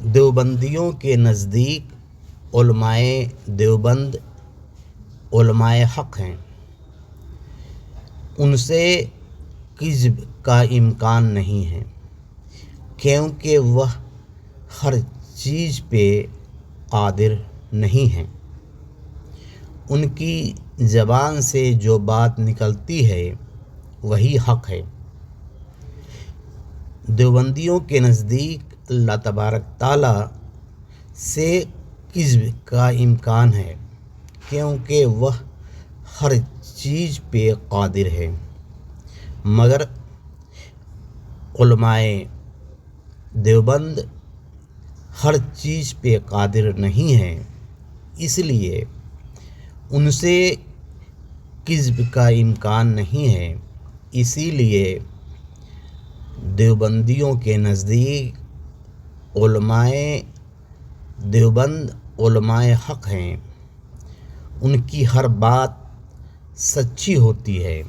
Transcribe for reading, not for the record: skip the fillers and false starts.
دیوبندیوں کے نزدیک علمائے دیوبند علمائے حق ہیں، ان سے کذب کا امکان نہیں ہے، کیونکہ وہ ہر چیز پہ قادر نہیں ہیں۔ ان کی زبان سے جو بات نکلتی ہے وہی حق ہے۔ دیوبندیوں کے نزدیک اللہ تبارک تعالیٰ سے کذب کا امکان ہے، کیونکہ وہ ہر چیز پہ قادر ہے، مگر علمائے دیوبند ہر چیز پہ قادر نہیں ہیں، اس لیے ان سے کذب کا امکان نہیں ہے۔ اسی لیے دیوبندیوں کے نزدیک علمائے دیوبند علمائے حق ہیں، ان کی ہر بات سچی ہوتی ہے۔